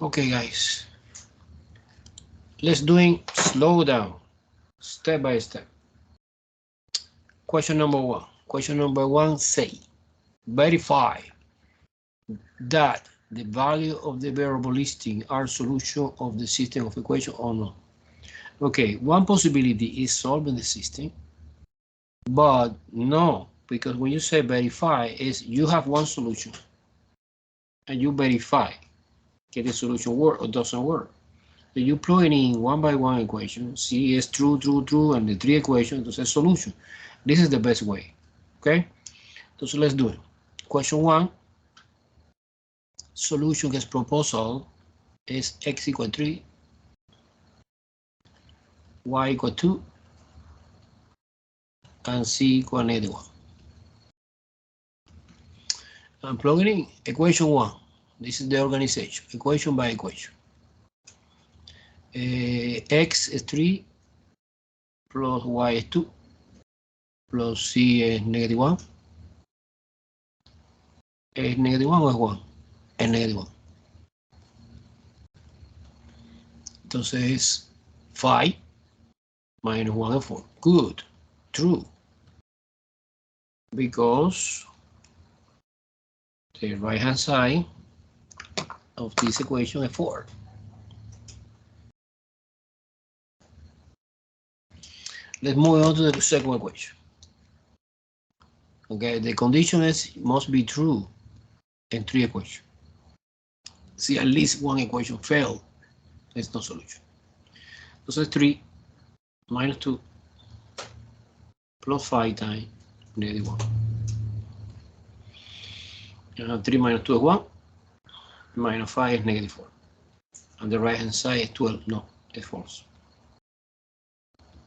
Okay, guys. Let's doing slow down, step by step. Question number one. Question number one say, verify that the value of the variable listing are solution of the system of equation or not. Okay, one possibility is solving the system, but no, because when you say verify, is you have one solution and you verify that the solution work or doesn't work. So you plug in one by one equation, see is true, true, true, and the three equations to say solution. This is the best way. Okay, so let's do it. Question one, solution as proposal is x equal 3, y equal 2, and c equal -1. I'm plugging in equation one. This is the organization, equation by equation. X is 3 plus y is 2 plus c es -1. ¿Es -1 o es 1? Es -1. Entonces 5 minus 1 is 4. Good. True. Because the right hand side of this equation is 4. Let's move on to the second equation. Okay, the condition is must be true in 3 equations. See, at least one equation failed, there's no solution. Entonces 3 minus 2 plus 5 times -1. 3 minus 2 is 1, minus 5 is -4. On the right hand side is 12, no, it's false.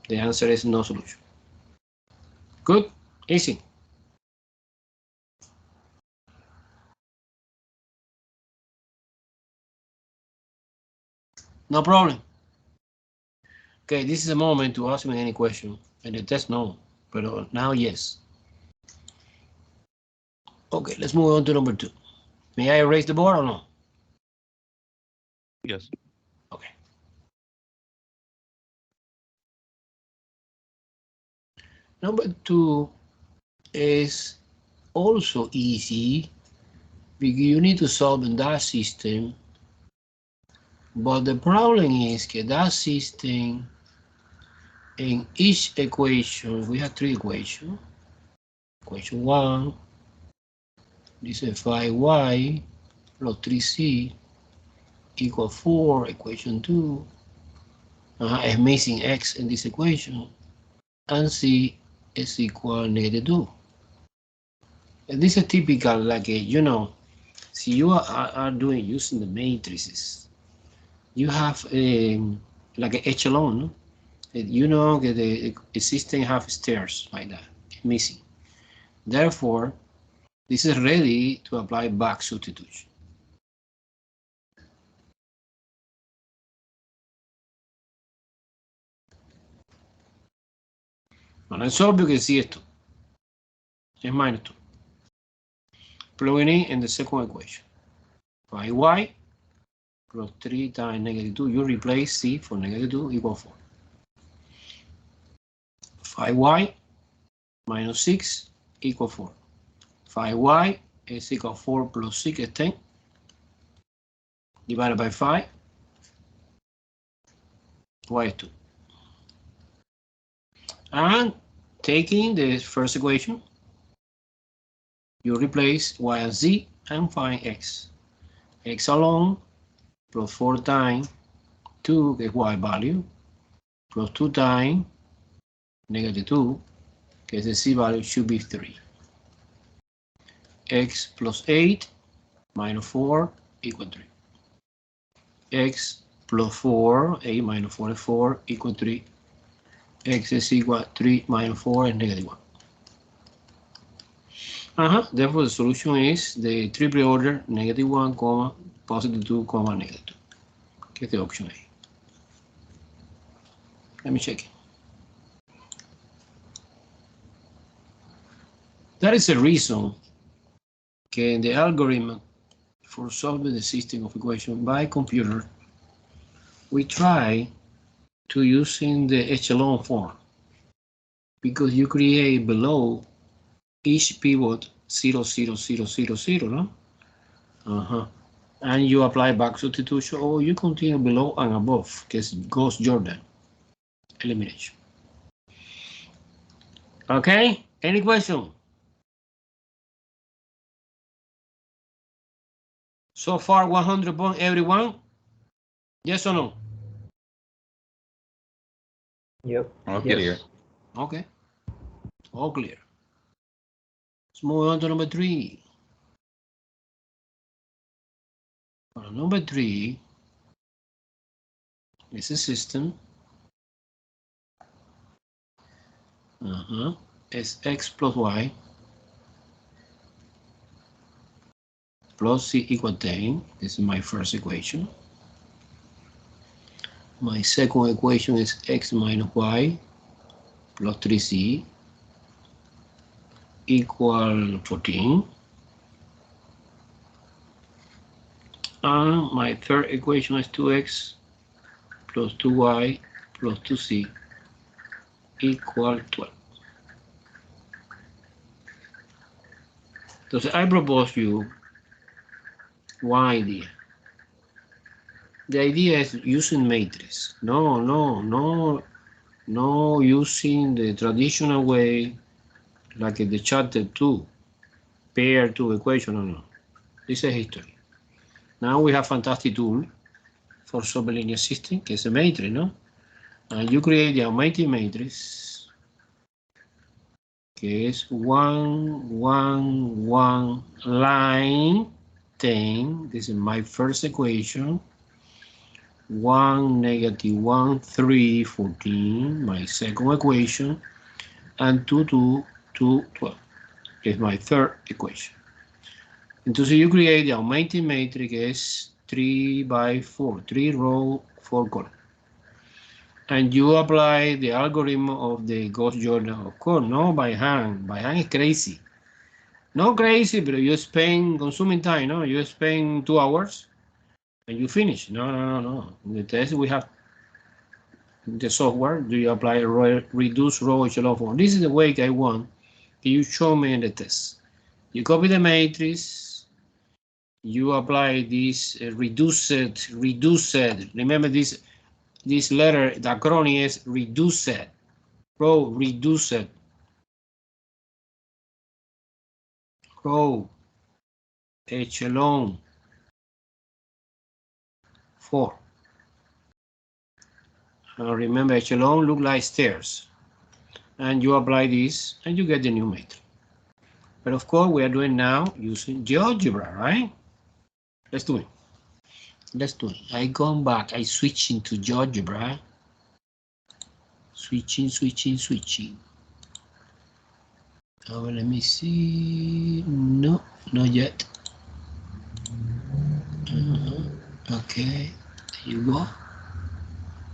The answer is no solution. Good, easy. No problem. Okay, this is a moment to ask me any question, and the test no, but now yes. Okay, let's move on to number 2. May I erase the board or no? Yes. Okay. Number 2 is also easy because you need to solve in that system, but the problem is that system in each equation, we have 3 equations. Equation 1, this is 5y plus 3c equal 4. Equation 2 is missing x in this equation, and c is equal -2. And this is typical, like see, you are doing using the matrices. You have like an echelon, no? You know that the system have stairs like that, missing. Therefore, this is ready to apply back substitution. Bueno, es obvio que sí esto es -2. Plugging in the second equation. 5y plus 3 times -2. You replace c for -2 equal 4. 5y minus 6 equal 4. 5y is equal 4 plus 6 is 10. Divided by 5. Y is 2. And taking the first equation, you replace y and z and find x. X alone plus 4 times 2 is y value, plus 2 times -2, because the c value should be 3. X plus 8 minus 4 equal 3. X plus 4, 8 minus 4 is 4 equal 3. X is equal 3 minus 4 is -1. Therefore, the solution is the triple order -1, +2, -2. ¿Qué es the option A? Let me check it. That is the reason que in the algorithm for solving the system of equation by computer, we try to using the echelon form, because you create below each pivot 0, 0, 0, 0, 0, no? And you apply back substitution, or you continue below and above, because it goes Jordan elimination. Okay, any question? So far 100 points everyone? Yes or no? Yep. All clear. Okay, all clear. Let's move on to number 3. Well, number 3 is a system. It's x plus y plus c equal 10. This is my first equation. My second equation is x minus y plus 3c equal 14. And my third equation is 2x plus 2y plus 2c equal 12. So I propose you one idea. The idea is using matrix. No using the traditional way, like in the chapter 2, pair 2 equation. No. This is history. Now we have fantastic tool for solving linear system, que is a matrix, no? And you create the augmented matrix, que es 1, 1, 1, line 10. This is my first equation. 1, negative 1, 3, 14, my second equation, and 2, 2, 2, 12 is my third equation. Entonces you create the augmented matrix is 3 by 4, 3 row, 4 column. And you apply the algorithm of the Gauss-Jordan, of course, no by hand. By hand is crazy. Not crazy, but you spend consuming time, no? You spend 2 hours and you finish. No. In the test we have the software. Do you apply a reduce row echelon form? This is the way I want you show me in the test. You copy the matrix. You apply this reduced. Remember this letter, the acronym is reduced. Row reduced. Row echelon 4. Remember, echelon look like stairs. And you apply this and you get the new matrix. But of course, we are doing now using GeoGebra, right? Let's do it. I come back. I switch into GeoGebra. Switching. Oh, let me see. No, not yet. Okay, there you go.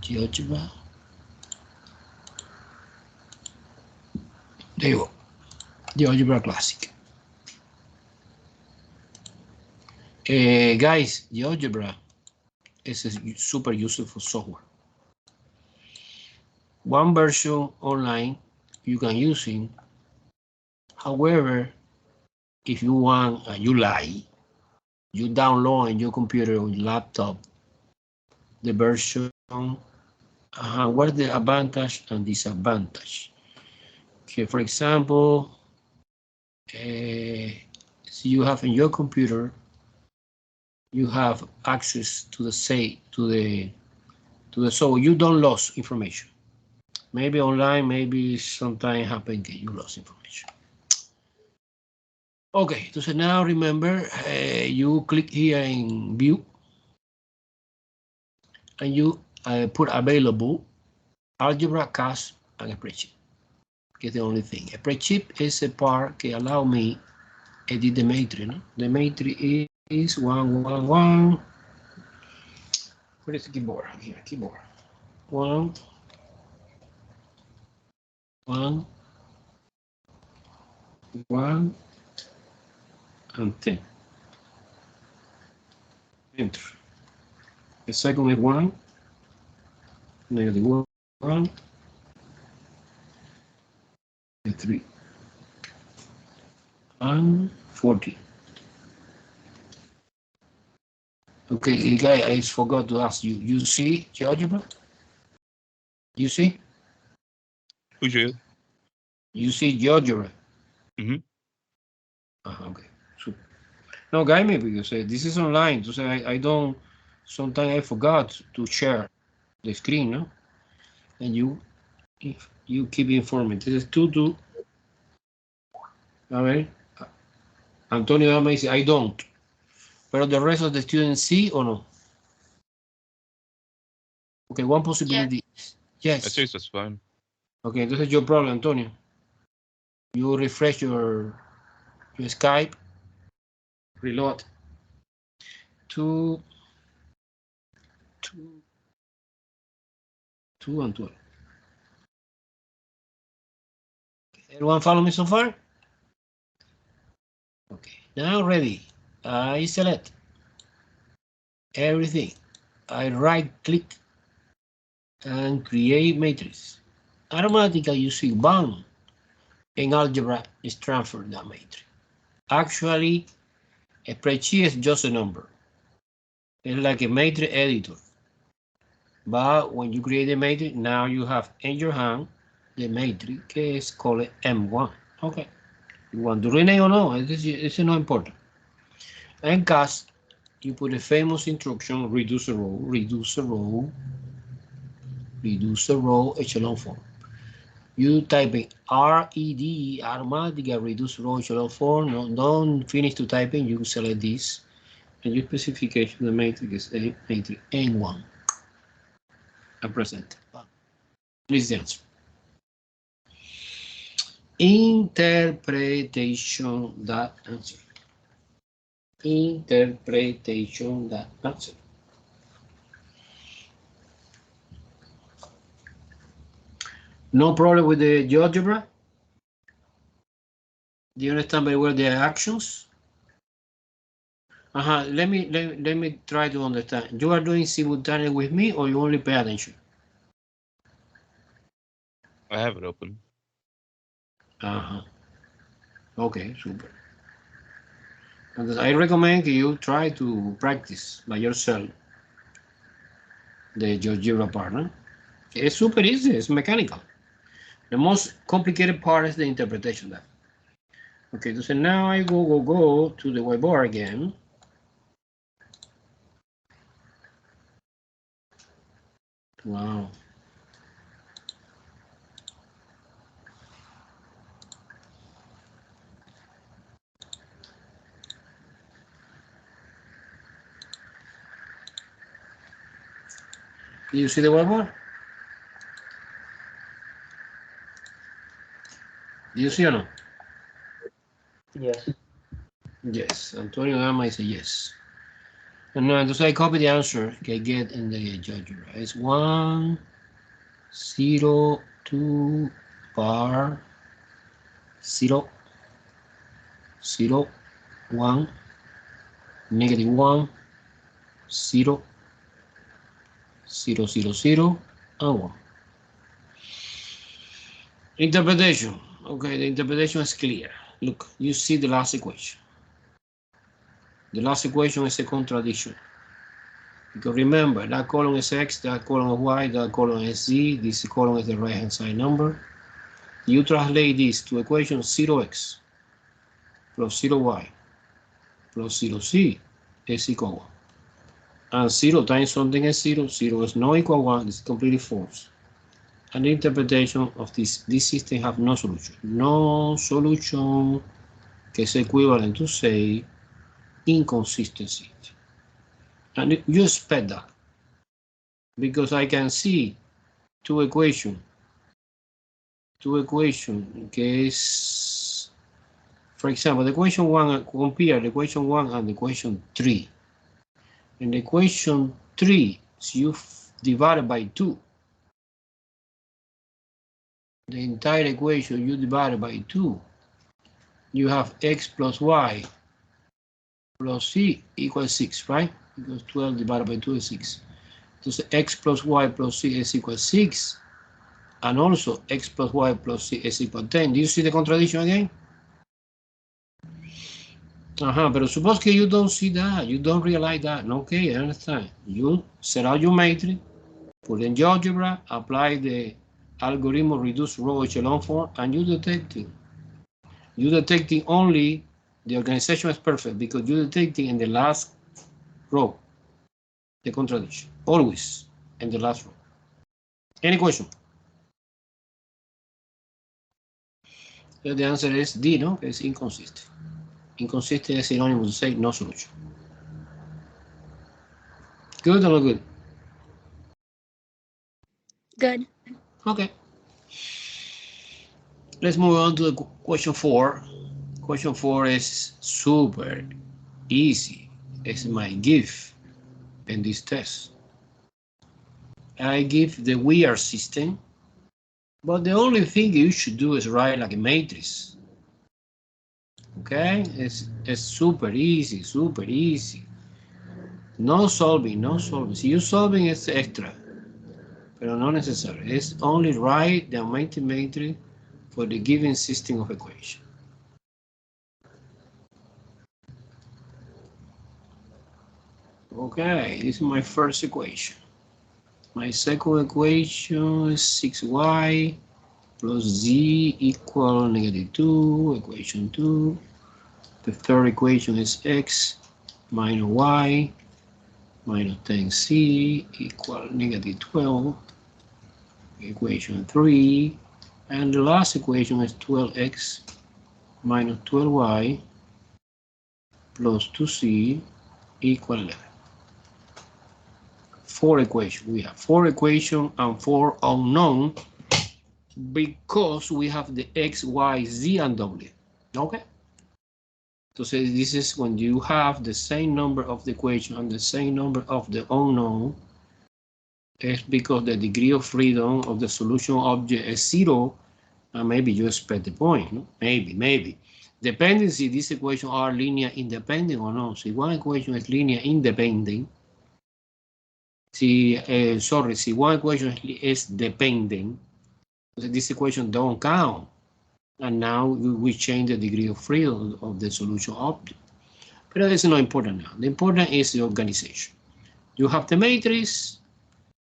GeoGebra. There you go. GeoGebra Classic. Guys, GeoGebra is a super useful software. One version online you can use it. However, if you want and you like, you download on your computer or your laptop the version. What's the advantage and disadvantage? Okay, for example, so you have in your computer, you have access to the so you don't lose information. Maybe online, maybe sometimes happen that you lost information. Okay, so now remember, you click here in view and you put available algebra, CAS, and spreadsheet. It's the only thing. A spreadsheet is a part that allow me edit the matrix. No? The matrix is 1, 1, 1. Where is the keyboard? Here, keyboard. 1, 1, 1, and 10. Enter. The second is 1, negative 1, and 3, and 40. Okay, guy, I forgot to ask you. You see GeoGebra? You see? Who's you? You see GeoGebra? Okay. So, no, guide me because this is online. So I don't. Sometimes I forgot to share the screen, no? And you keep informing. This is 2. A ver. Antonio Dama dice, I don't. Pero the rest of the students see or no? Okay, one possibility. Yes. I say that's fine. Okay, entonces your problem, Antonio. You refresh your Skype, reload. 2 and 12. Everyone follow me so far? Okay, now ready. I select everything. I right click and create matrix. Automatically you see bound in algebra is transferred that matrix. Actually, a spreadsheet is just a number. It's like a matrix editor. But when you create a matrix, now you have in your hand the matrix que is called M1. Okay. You want to rename or no? This is not important. And cast, you put a famous instruction, reduce a row, reduce a row, reduce a row, echelon form. You type in RED, automatically reduce row echelon form. No, don't finish to typing. You select this, and your specification the matrix is a matrix N1. And present. This is the answer. Interpretation that answer. Interpretation that answer. No problem with the GeoGebra? Do you understand very well the actions? Let me try to understand. You are doing simultaneous with me or you only pay attention? I have it open. Okay, super. And I recommend you try to practice by yourself the GeoGebra part. No? It's super easy, it's mechanical. The most complicated part is the interpretation. Okay, so now I go to the whiteboard again. Wow. Do you see the whiteboard? Do you see or no? Yes. Yes. Antonio Gama is a yes. And now, entonces I copy the answer que I get in the GeoGebra. It's 1, 0, 2, bar, 0, 0, 1, negative 1, 0, 0, 0, 0, and 1. Interpretation. Okay, the interpretation is clear. Look, you see the last equation. The last equation is a contradiction. Because remember, that column is X, that column is Y, that column is Z, this column is the right-hand side number. You translate this to equation 0x plus 0y plus 0z is equal 1. And 0 times something is 0, 0 is not equal 1, it's completely false. And the interpretation of this system have no solution. No solution, que is equivalent to say inconsistency. And you expect that because I can see two equations que es, for example, the equation 1, compare the equation 1 and the equation 3. In the equation 3, so you divide by 2. The entire equation you divide by 2. You have x plus y plus c equals 6, right? because 12 divided by 2 is 6. So x plus y plus c is equal 6, and also x plus y plus c is equal 10. Do you see the contradiction again? But suppose that you don't see that, you don't realize that. Okay, I understand. You set out your matrix, put in GeoGebra, apply the algorithm of reduced row echelon form, and you're detecting. You're detecting only the organization is perfect because you're detecting in the last row the contradiction, always in the last row. Any question? So the answer is D, no? It's inconsistent. Inconsistent is synonymous to say no solution. Good or not good? Good. Okay. Let's move on to the question 4. Question 4 is super easy. It's my gift in this test. I give the weird system, but the only thing you should do is write like a matrix. Okay, it's super easy, super easy. No solving, no solving. Si you solving it's extra, but not necessary. It's only write the augmented matrix for the given system of equation. Okay, this is my first equation. My second equation is 6y plus z equal -2, equation 2. The third equation is x minus y minus 10c equal -12, equation 3. And the last equation is 12x minus 12y plus 2c equal 11. 4 equations. We have 4 equations and 4 unknown because we have the x, y, z, and w. Okay? So this is when you have the same number of the equation and the same number of the unknown. It's because the degree of freedom of the solution object is 0, and maybe you expect the point. No? Maybe. Dependency, these equations are linear independent or not. So one equation is linear independent. Si one equation is dependent, this equation don't count. And now we change the degree of freedom of the solution object. But that's not important now. The important is the organization. You have the matrix.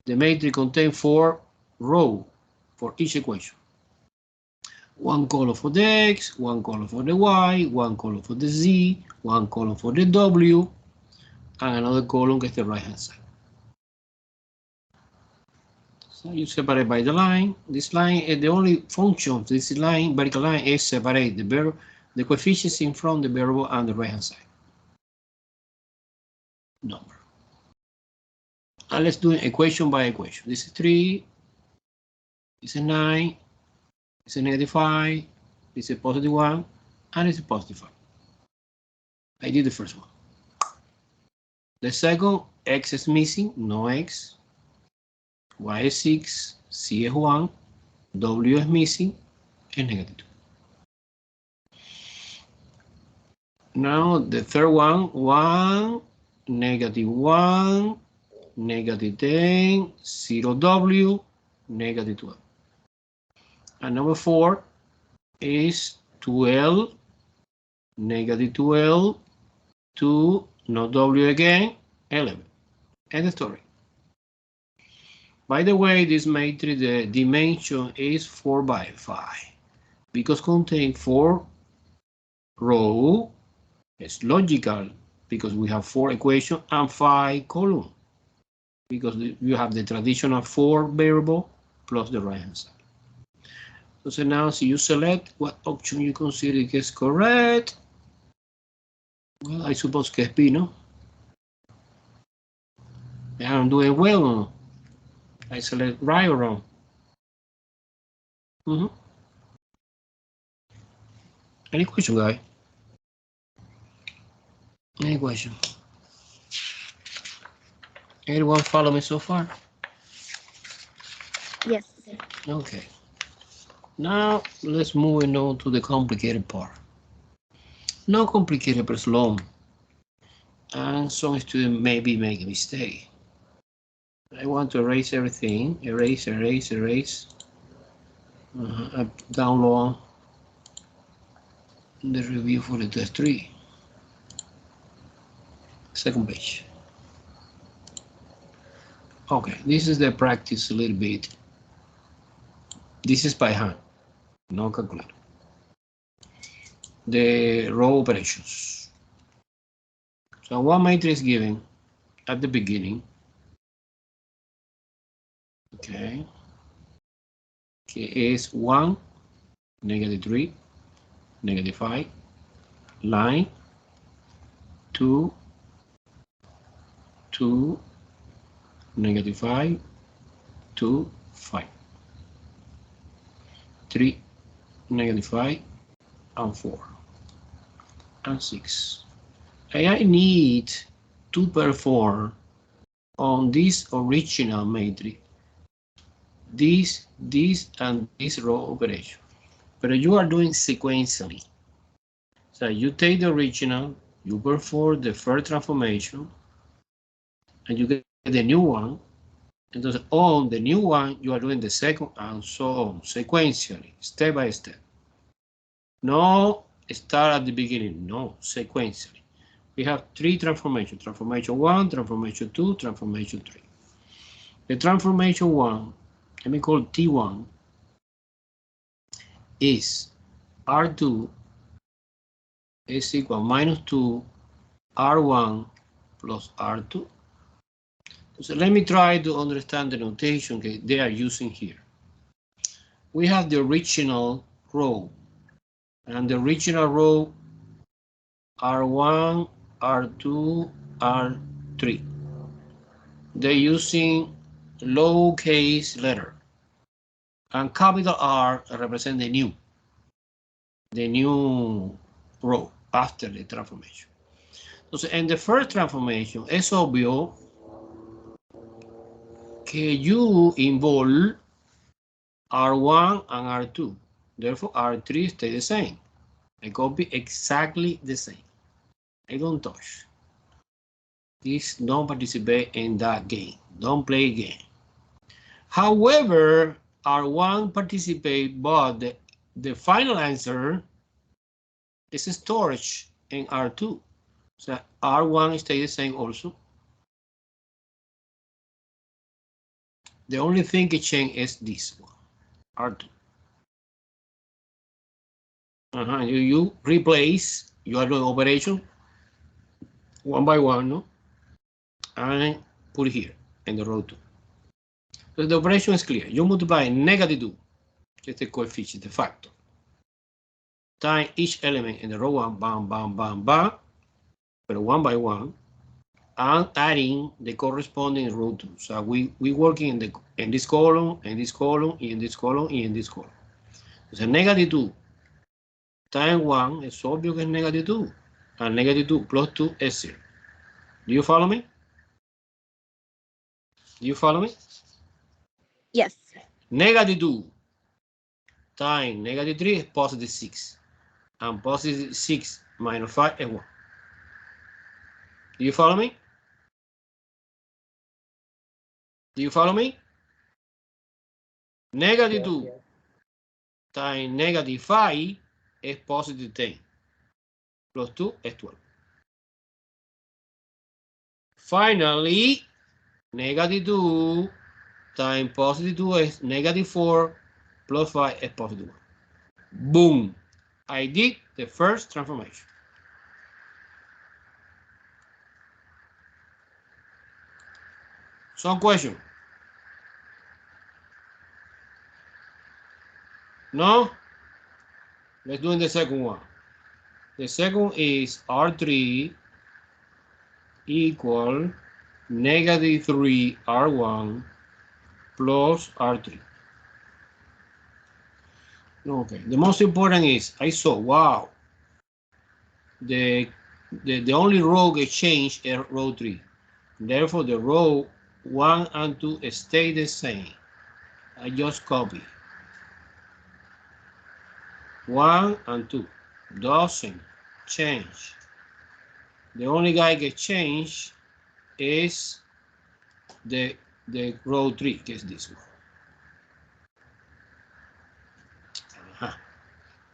The matrix contains 4 rows for each equation. One column for the x, one column for the y, one column for the z, one column for the w, and another column is the right-hand side. So you separate by the line. This line is the only function of this line, vertical line, is separate the coefficients in front of the variable on the right-hand side. Number. And let's do equation by equation. This is 3, this is 9, this is -5, this is +1, and this is +5. I did the first one. The second, x is missing, no x. Y is 6, C is 1, W is missing, and -2. Now the third one, 1, -1, -10, 0W, -12. And number 4 is 12, -12, 2, no W again, 11. End of story. By the way, this matrix, the dimension is 4 by 5 because contain 4 rows. It's logical because we have 4 equations and 5 columns because you have the traditional 4 variable plus the right-hand side. So now, so you select what option you consider is correct. Well, I suppose que es B, no? I'm doing well. I select right or wrong. Any question, guy? Any question? Anyone follow me so far? Yes. Okay. Now let's move on to the complicated part. Not complicated, but slow. and some students maybe make a mistake. I want to erase everything, erase, erase, erase. Up, down, low, the review for the test 3. Second page. Okay, this is the practice a little bit. This is by hand, no calculator. The row operations. So one matrix given at the beginning. Okay. Is 1, -3, -5, line, 2, 2, -5, 2, 5, 3, -5, and 4, and 6. I need to perform on this original matrix this, and this row operation. But you are doing sequentially. So you take the original, you perform the first transformation, and you get the new one. And then on the new one, you are doing the second, and so on, sequentially, step by step. No start at the beginning, no, sequentially. We have 3 transformations, transformation 1, transformation 2, transformation 3. The transformation 1, let me call T1, is R2 is equal -2 R1 plus R2. So let me try to understand the notation they are using here. We have the original row, and the original row R1, R2, R3. They're using lowercase letter, and capital R represent the new row after the transformation. Entonces, en the first transformation, es obvio que you involve R1 and R2. Therefore, R3 stay the same. I copy exactly the same. I don't touch. Please don't participate in that game. Don't play a game. However, R1 participate, but the final answer is storage in R2. So R1 stay the same also. The only thing it change is this one, R2. You replace, you are doing operation one by one, no? And put it here in the row 2. So the operation is clear. You multiply -2, just the coefficient, the factor, time each element in the row 1, bam, bam, bam, bam, but one by one, and adding the corresponding row 2. So we working in this column, in this column, in this column, in this column. So -2 times 1 is obvious que es -2, and -2 plus 2 is 0. Do you follow me? Do you follow me? Yes. -2 times -3 is +6, and +6 minus 5 is 1. Do you follow me? Do you follow me? -2 Yes. times -5 is +10, plus 2 is 12. Finally, -2 times +2 is -4, plus 5 is +1. Boom! I did the first transformation. Some question? No? Let's do the second one. The second is R3 equal -3 R1 plus R3. Okay, the most important is I saw, wow, the only row get changed is row 3. Therefore, the row 1 and 2 stay the same. I just copy 1 and 2 doesn't change. The only guy get changed is the row 3, que es this one.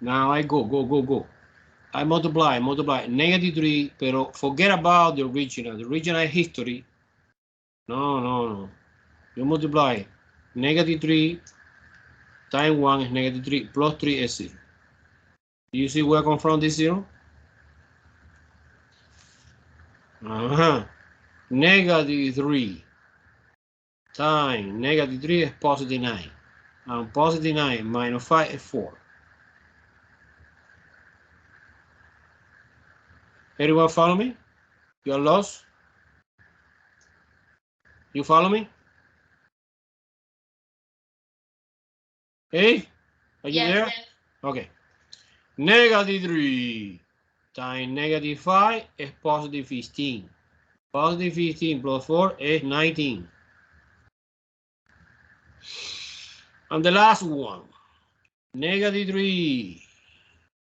Now I go. I multiply, -3, pero forget about the original. The original history. No. You multiply -3 times 1 is -3 plus 3 is 0. Do you see where I come from this 0? -3 times -3 is +9. And +9 minus 5 is 4. Everyone follow me? You're lost? You follow me? Hey? Are you there? Yes. Okay. -3 times -5 is +15. +15 plus 4 is 19. And the last one, -3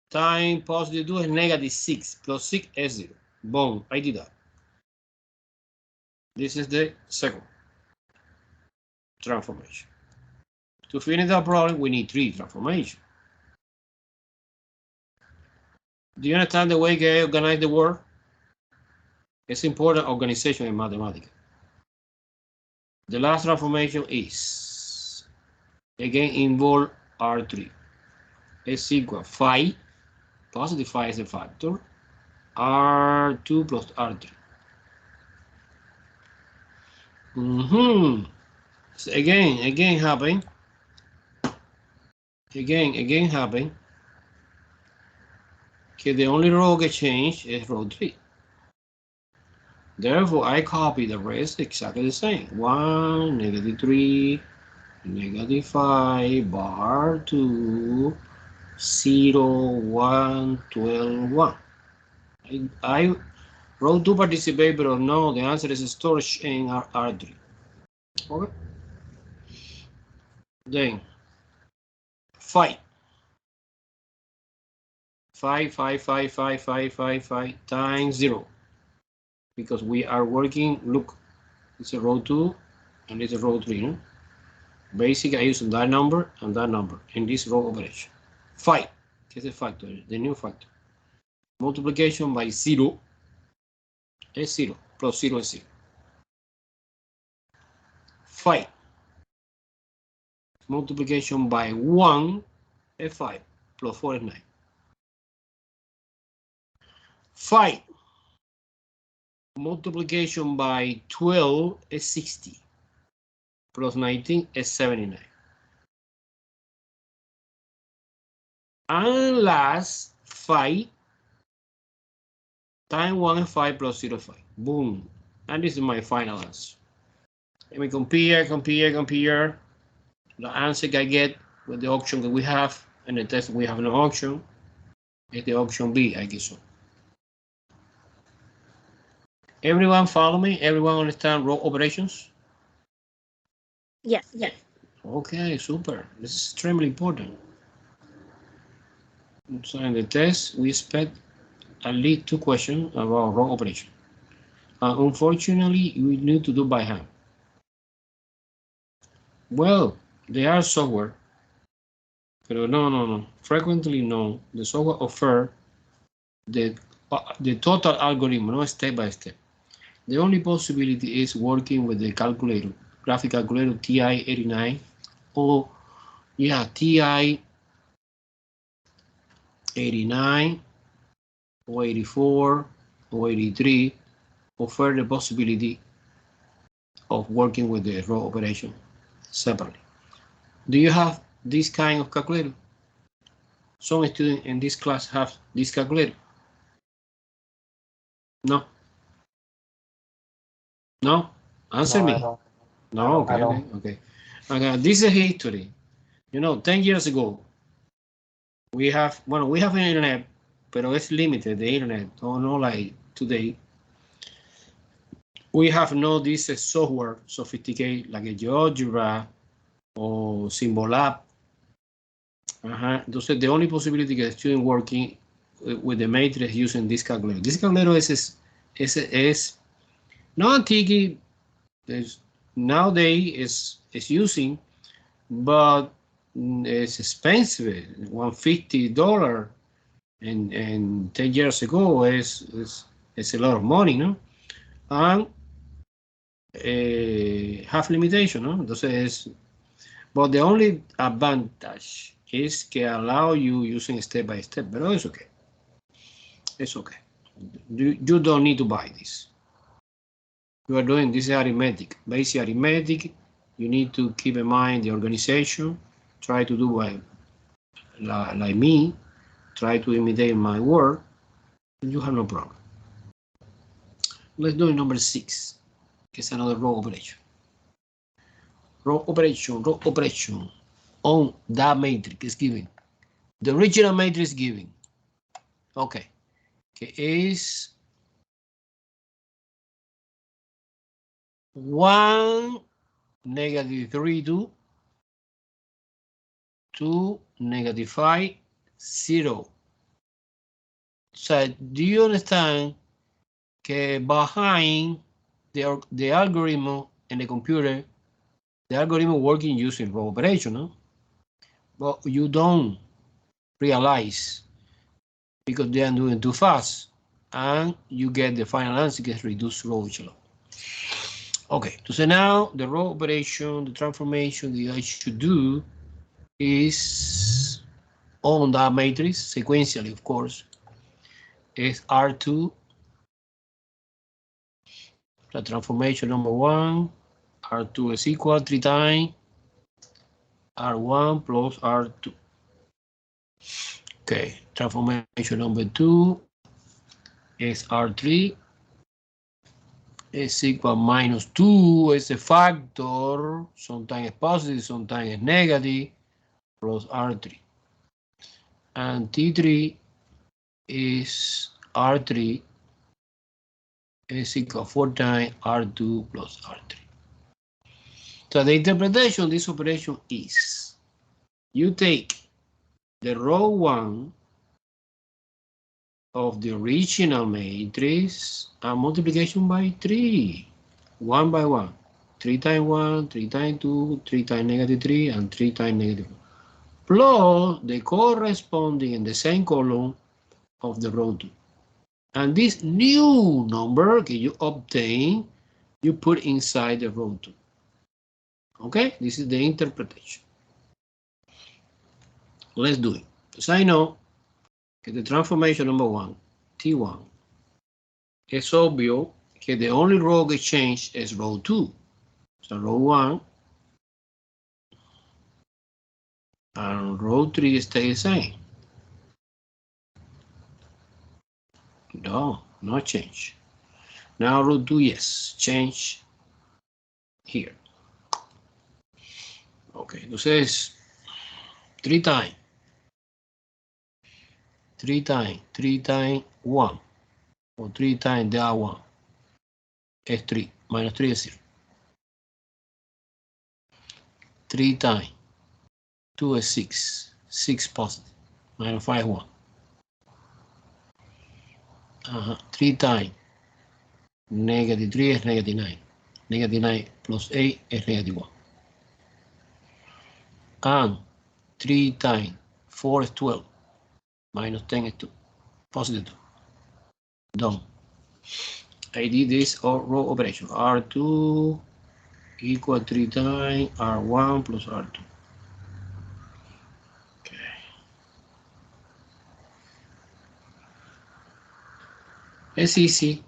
times +2 is -6 plus 6 is 0. Boom, I did that. This is the second transformation. To finish that problem, we need 3 transformations. Do you understand the way I organize the word? It's important organization in mathematics. The last transformation is, again, involve R3. It's equal 5, positive 5 is a factor, R2 plus R3. So again happen. Again happen. Okay, the only row get changed is row 3. Therefore, I copy the rest exactly the same. 1, -3, -5, bar 2, 0, 1, 12, 1. I wrote 2 participate, but no, the answer is storage in R3. Okay. Then 5 times 0. Because we are working, look, it's a row 2 and it's a row 3. No? Basically, I use that number and that number in this row operation. 5, que es the factor, the new factor. Multiplication by 0 is 0, plus 0 is 0. 5. Multiplication by 1 is 5, plus 4 is 9. 5. Multiplication by 12 is 60, plus 19 is 79. And last, 5 times 1 is 5 plus 0 is 5. Boom. And this is my final answer. Let me compare the answer I get with the option that we have, and the test we have no option. It's the option B, I guess so. Everyone follow me? Everyone understand row operations? Yes. Okay, super. This is extremely important. So in the test, we expect at least 2 questions about row operation. Unfortunately, we need to do by hand. Well, there are software, but no. Frequently, no. The software offer the total algorithm, not step by step. The only possibility is working with the calculator, graphic calculator TI-89 or TI-89 or 84 or 83 offer the possibility of working with the row operation separately. Do you have this kind of calculator? Some students in this class have this calculator. No. Answer me. No. Okay. This is history. 10 years ago, we have an internet, but it's limited. The internet, not like today. We have no this software sophisticated like a GeoGebra or Symbolab. Entonces, the only possibility that student working with the matrix using this calculator. This calculator is is non-tiki. There's nowadays is using, but it's expensive. $150, and 10 years ago is a lot of money, no? And have limitation, no? Entonces, but the only advantage is que allow you using step by step, but it's okay. It's okay. You don't need to buy this. You are doing this arithmetic, basic arithmetic. You need to keep in mind the organization. Try to do like me. Try to imitate my work. And you have no problem. Let's do number 6, que is another row operation. Row operation on that matrix is given. The original matrix given. Okay. Que is 1, -3, 2, 2, -5, 0. So do you understand que behind the algorithm in the computer, the algorithm working using row operation, no? But you don't realize because they are doing too fast, and you get the final answer gets reduced row echelon. Okay, so now the row operation, the transformation that I should do is on that matrix, sequentially, of course, is R2, the transformation number 1, R2 is equal 3 times R1 plus R2. Okay, transformation number 2 is R3 is equal -2 is a factor, sometimes it's positive, sometimes it's negative, plus R3. And T3 is R3 is equal 4 times R2 plus R3. So the interpretation of this operation is you take the row 1 of the original matrix and multiplication by 3, 1 by 1. 3 times 1, 3 times 2, 3 times -3, and 3 times -1. Plus the corresponding in the same column of the row 2. And this new number that you obtain, you put inside the row 2. Okay, this is the interpretation. Let's do it. As I know that the transformation number 1, T1, it's obvious that the only row that changed is row 2. So row 1 and row 3 stay the same. No change. Now row 2, yes, change here. Okay, entonces 3 times 1, or 3 times the 1 is 3, -3 is 0. 3 times 2 is 6, 6 positive, -5 1. 3 times -3 is -9. -9 plus 8 is -1. And 3 times 4 is 12, -10 is 2, positive 2. Done. I did this row operation. R2 equal 3 times R1 plus R2. Okay. It's easy,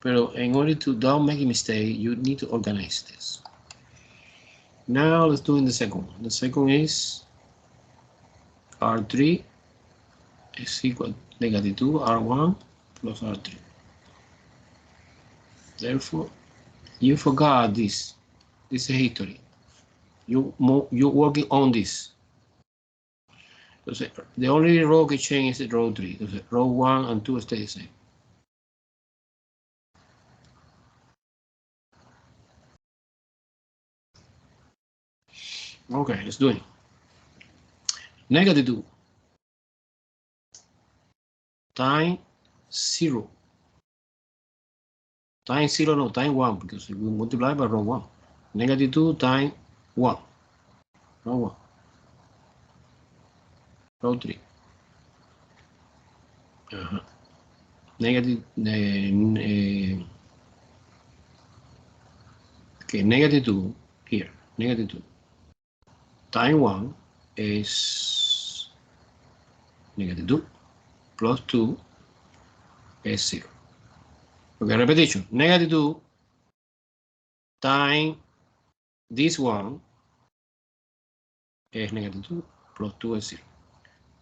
but in order to don't make a mistake, you need to organize this. Now let's do in the second one. The second is R3 is equal -2 R1 plus R3. Therefore, you forgot this. This is history. You're working on this. The only row that changes is row 3. Row 1 and 2 stay the same. Okay, let's do it. -2 times 0 Times 0, no, times 1, because we multiply by row 1. Negative 2 times 1. Row 1. Row 3. Negative, okay, negative 2 here. Negative 2 times 1 is negative 2 plus 2 is 0. Okay, repetition. Negative 2 times this one is negative 2 plus 2 is 0.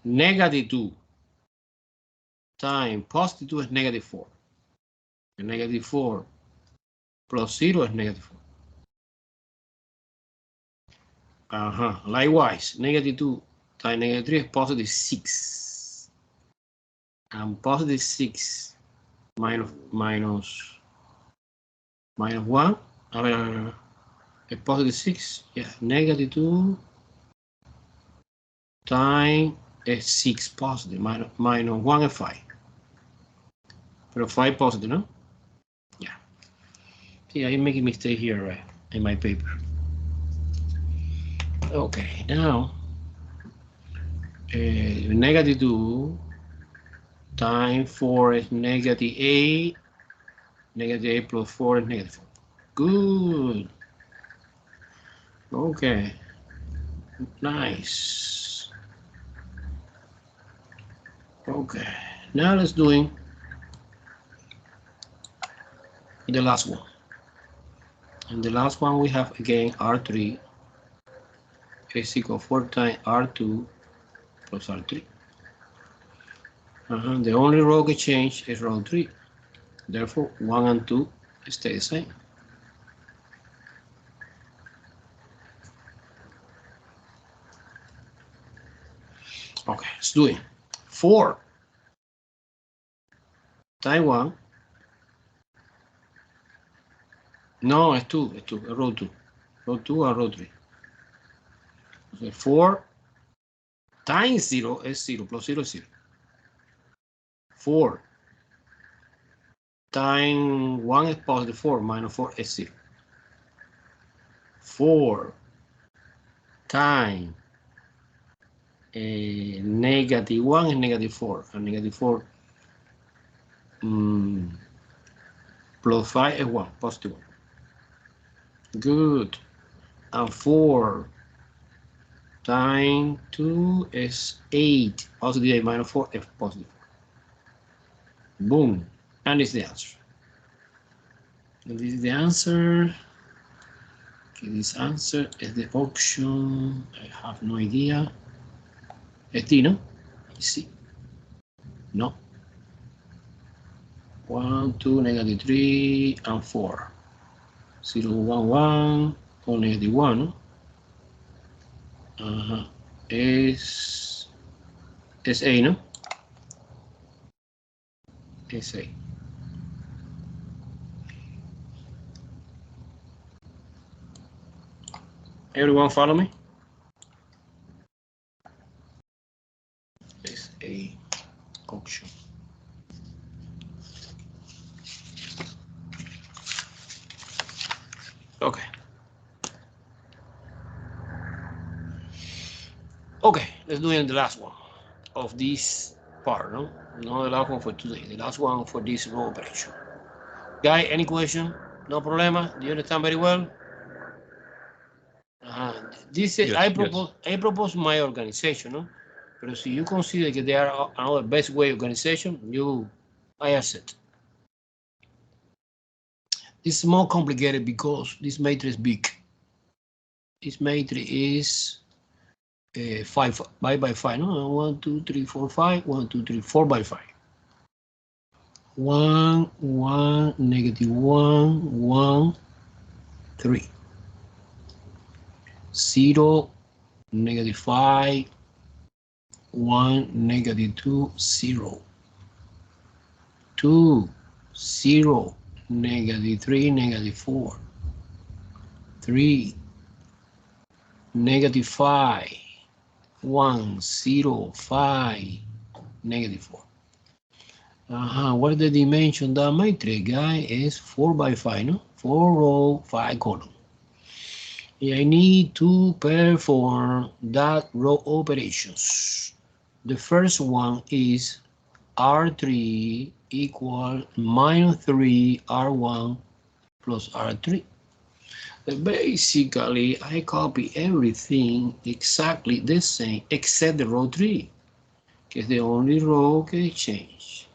Negative 2 times positive 2 is negative 4. And negative 4 plus 0 is negative 4. Likewise, negative 2 times negative 3 is positive 6. And positive 6 minus 1. A positive 6. Yeah, negative 2 times 6 positive. Minus 1 is 5. But 5 positive, no? Yeah. See, I'm making a mistake here, right? In my paper. Okay, now negative 2 times 4 is negative 8. Negative 8 plus 4 is negative 4. Good. Okay. Nice. Okay. Now let's do the last one. And the last one we have again R3 is equal 4 times R2 plus R3. The only row that change is row 3. Therefore, 1 and 2 stay the same. Okay, let's do it. 4 times 1. No, it's 2. It's 2. Row 2. Row 2 or row 3. So 4 times 0 is 0 plus 0 is 0. 4 times 1 is positive 4 minus 4 is 0. 4 times negative 1 is negative 4. And negative 4 plus 5 is 1, positive 1. Good. And 4 times 2 is 8. Positive 8 minus 4 is positive 4. Boom. And this is the answer. And this is the answer. Okay, this answer is the option. I have no idea. It's D, no? C. No. 1, 2, negative 3, and 4. 0, 1, 1, or negative 1. Is A, no? Is A. Everyone follow me? Is A option. Okay. Okay, let's do it the last one of this part, no? Not the last one for today, the last one for this row operation. Guy, any question? No problema? Do you understand very well? This Yes, I propose my organization, no? But if you consider that they are another best way organization, I accept. This is more complicated because this matrix is big. This matrix is 5 by 5, no? 1, 2, 3, 4, 5. 1, 2, 3, 4 by 5. 1, 1, negative 1, 1, 3. 0, negative 5, 1, negative 2, 0. 2, 0, negative 3, negative 4. 3, negative 5, 1, 0, 5, negative 4. What is the dimension of that matrix, guy? Is 4 by 5, no? 4 row, 5 column. I need to perform that row operations. The first one is R3 equal minus 3 R1 plus R3. Basically, I copy everything exactly the same except the row 3, que es the only row que change.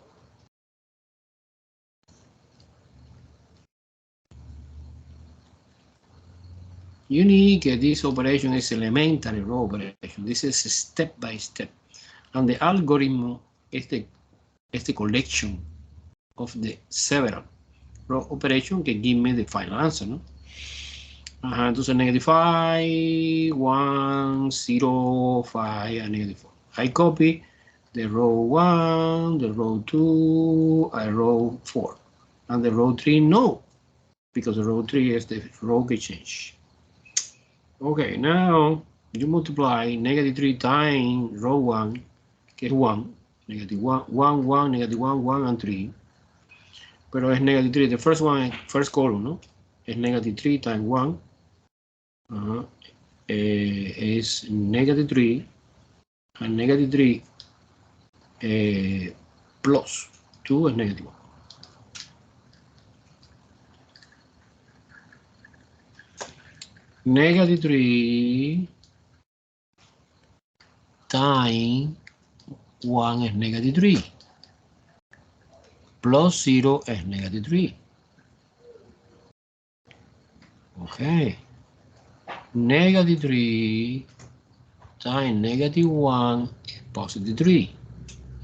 You need that this operation is elementary row operation. This is step by step. And the algorithm is the collection of the several row operation que give me the final answer, ¿no? Entonces negative 5, 1, 0, 5, and negative 4. I copy the row 1, the row 2, and row 4. And the row 3, no, because the row 3 is the row que change. Okay, now you multiply negative 3 times row 1, que es 1, negative 1, 1, 1, negative 1, 1, and 3. Pero es negative 3, the first one, first column, ¿no? Es negative 3 times 1. Is negative 3, and negative 3 plus 2 is negative 1. Negative 3 times 1 is negative 3. Plus 0 is negative 3. Okay. Negative 3 times negative 1 is positive 3.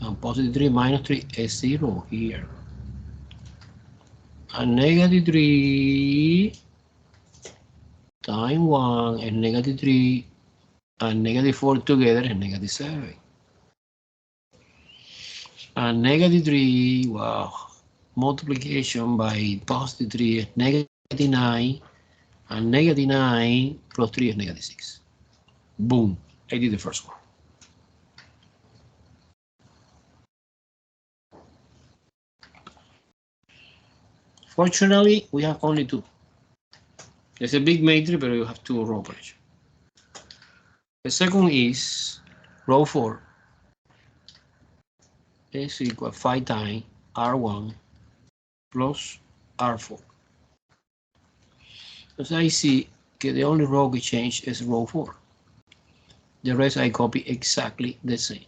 And positive 3 minus 3 is 0 here. And negative 3 times 1 is negative 3. And negative 4 together is negative 7. And negative 3, wow, multiplication by positive 3 is negative 9. And negative 9 plus 3 is negative 6. Boom, I did the first one. Fortunately, we have only 2. It's a big matrix, but you have 2 row operations. The second is row 4 is equal 5 times R1 plus R4. As I see, the only row we change is row 4. The rest I copy exactly the same.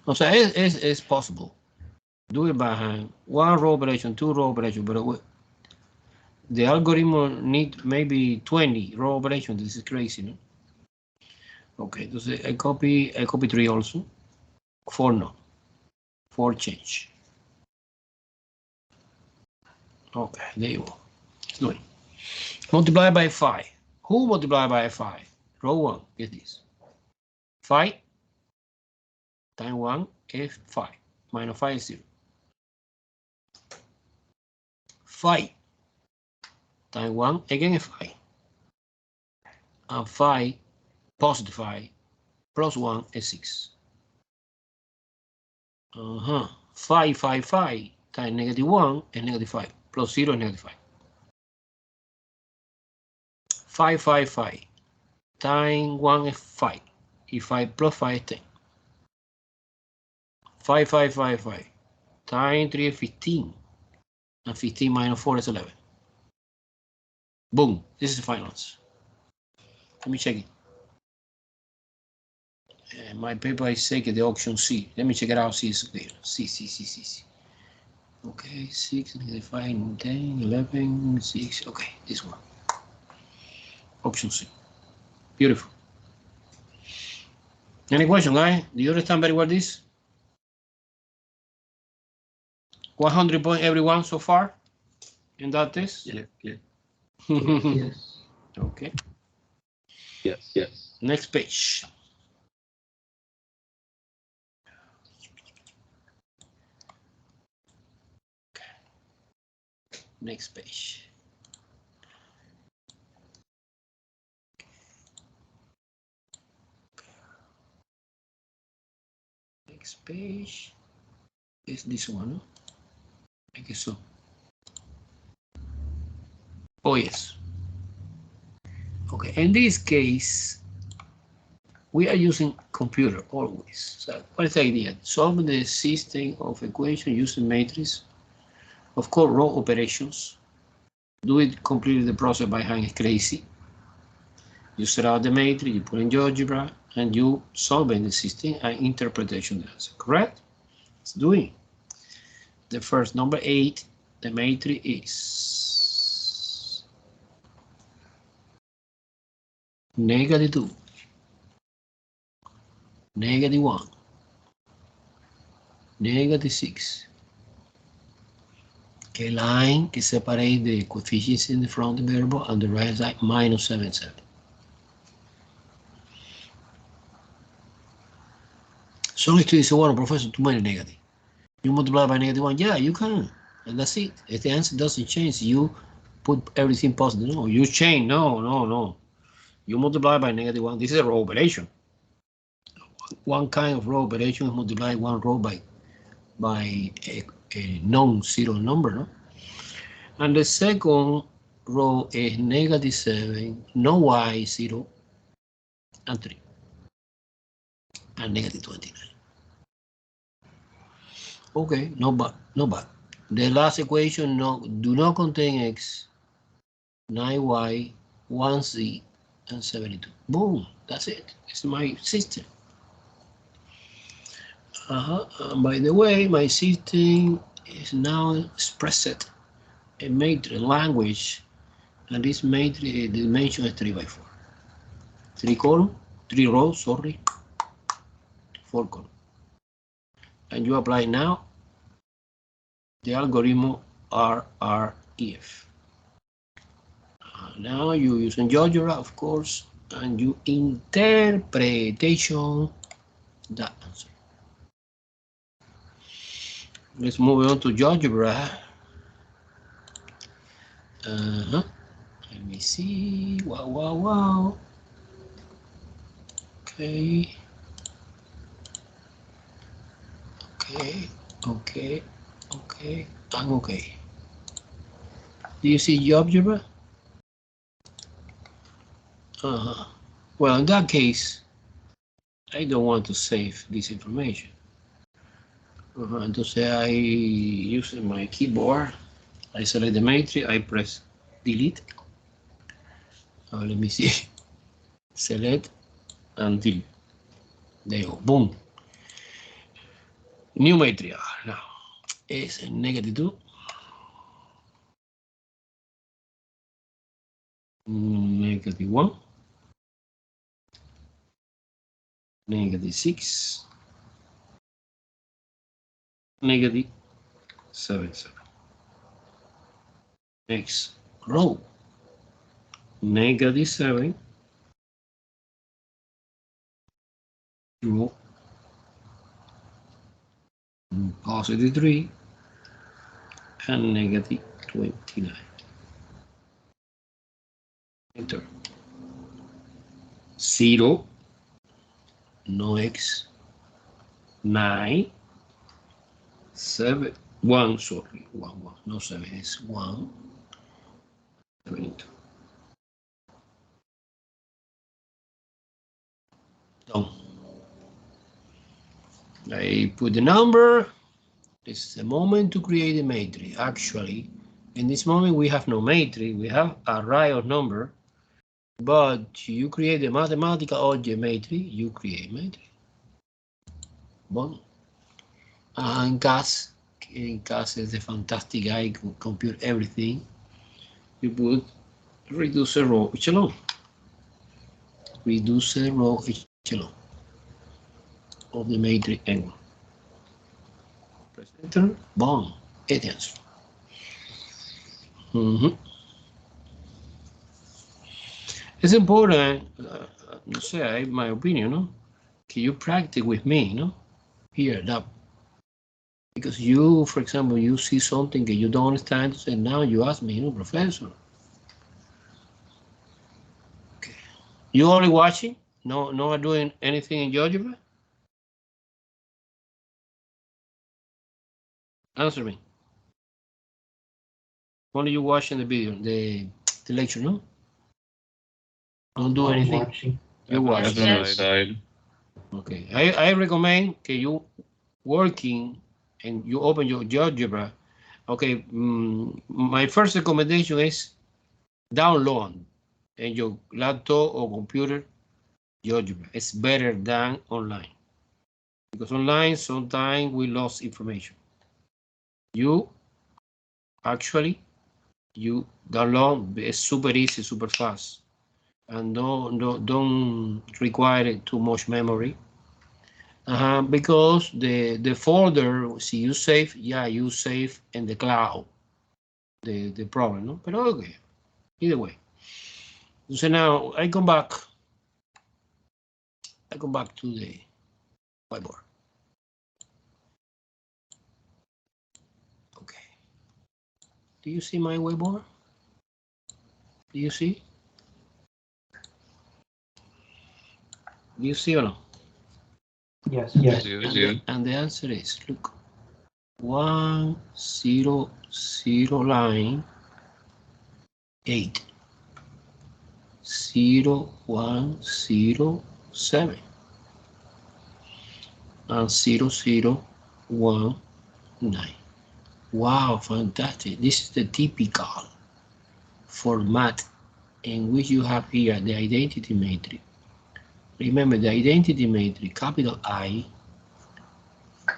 O sea, it's possible. Do it by hand. 1 row operation, 2 row operation, but the algorithm need maybe 20 row operations. This is crazy, no? Okay, entonces I copy 3 also. 4 no. 4 change. Okay, there you go. Let's do it. Multiply by 5. Who multiply by 5? Row 1, get this. 5 times 1 is 5. Minus 5 is 0. 5 times 1 again is 5. And 5 positive 5 plus 1 is 6. 5, 5, 5 times negative 1 is negative 5. Plus 0 is negative 5. 5, 5, 5 times 1 is 5. If 5 plus 5 is 10. 5, 5, 5, 5 times 3 is 15. And 15 minus 4 is 11. Boom. This is the final answer. Let me check it. My paper is saying the option C. Let me check it out. C is clear. C. Okay, 6, negative 5, 10, 11, 6. Okay, this one. Option C. Beautiful. Any question, guys? Do you understand very well this? 100 points everyone so far in that test? Yeah. Yes. Okay. Yes. Next page. Next page. next page is this one, no? I guess so. Oh, yes. Okay, in this case, we are using computer always. So what is the idea? Solve the system of equations using matrix. Of course, row operations. Do it completely the process by hand is crazy. You set out the matrix, you put in GeoGebra, and you solve in the system and interpretation answer. Correct? Let's do it. The first number 8, the matrix is -2, -1, -6. A line que separate the coefficients in the front of the variable and the right side -7. Some students say, well, professor, too many negative. You multiply by -1, yeah, you can. And that's it. If the answer doesn't change, you put everything positive. No, you change. No. You multiply by -1. This is a row operation. One kind of row operation is multiply one row by a non-zero number, no? And the second row is -7, no y, 0, and 3, and -29. Okay, no bad. The last equation do not contain x, 9y, 1z, and 72. Boom, that's it. It's my system. By the way, my system is now expressed in matrix language, and this matrix the dimension is 3 by 4. 3 column, 3 rows, sorry, 4 column. And you apply now the algorithm RREF. Now you using GeoGebra, of course, and you interpretation that answer. Let's move on to GeoGebra. Let me see. Wow. Okay. I'm okay. Do you see GeoGebra? Well, in that case, I don't want to save this information. Entonces I use my keyboard. I select the matrix. I press delete. Let me see. Select and delete. There you go. Boom. New matrix. Now it's -2. -1. -6. -7. Next row. -7. Row. +3 and -29. Enter. 0, no x, 9, 7, 1, sorry, 1, no 7, it's 1, 72. Done. I put the number. This is the moment to create a matrix. Actually, in this moment we have no matrix, we have a array of number, but you create a mathematical object matrix, you create matrix. Bon. And Cas is a fantastic guy who compute everything. You put reduce row echelon. Reduce row echelon of the matrix N1. Press enter, boom, it answer. It's important, no sé, my opinion, no? Can you practice with me, no? Here, that. Because you, for example, you see something that you don't understand, so now you ask me, professor. Okay. You only watching? No doing anything in GeoGebra? Answer me. Only you watching the video, the lecture, no? Don't do anything. Watching. You watch. Side. Okay. I recommend that you working and you open your GeoGebra. Okay. My first recommendation is download in your laptop or computer GeoGebra. It's better than online. Because online, sometimes we lost information. You actually, you download, it's super easy, super fast. And don't require too much memory. Because the folder, see, you save, yeah, you save in the cloud, the problem, no? But okay, either way. So now I come back to the whiteboard. Okay. Do you see my whiteboard? Do you see? Do you see or no? Yes. And the answer is, look, 1 0 0 line 8 0 1 0 7 and 0 0 1 9. Wow, fantastic. This is the typical format in which you have here the identity matrix. Remember, the identity matrix, capital I,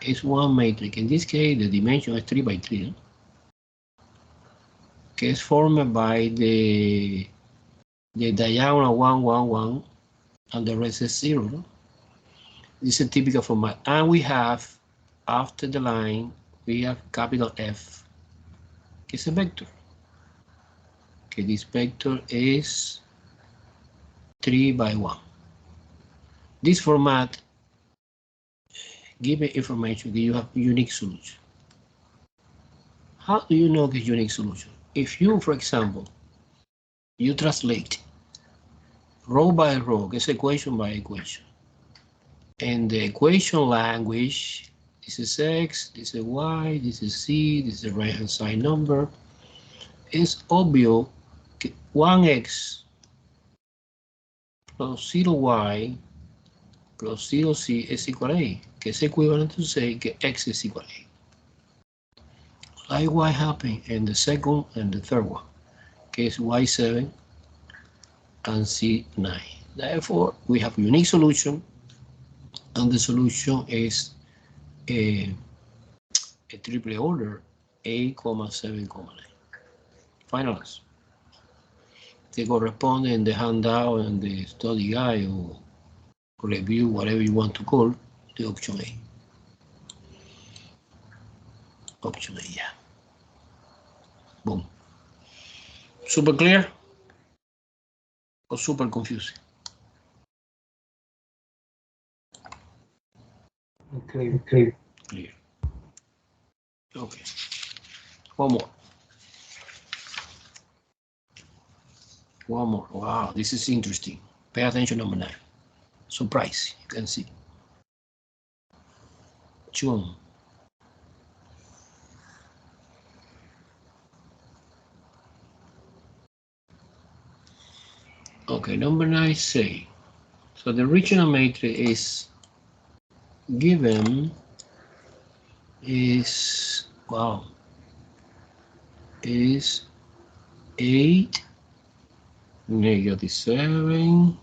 is one matrix. In this case, the dimension is 3 by 3. Okay, it's formed by the diagonal 1 1 1 and the rest is 0. No? This is a typical format. And we have, after the line, we have capital F. It's a vector. Okay, this vector is 3 by 1. This format gives me information that you have unique solution. How do you know the unique solution? If you, for example, you translate row by row, it's equation by equation. And the equation language, this is X, this is Y, this is Z, this is the right-hand side number. It's obvious that 1X plus 0Y plus 0Z is equal to A, que es equivalent to say that X is equal to A. Likewise happen in the second and the third one, case Y7 and C9. Therefore, we have a unique solution, and the solution is a triple order, A, 7, 9. Final answer. They correspond in the handout and the study guide or review, whatever you want to call, the option A. Option A, yeah. Boom. Super clear or super confusing? Clear. Clear. Okay. One more. Wow, this is interesting. Pay attention, number 9. Surprise, you can see. Chum. Okay, number 9 say, so the regional matrix is given is, wow, is 8, -7,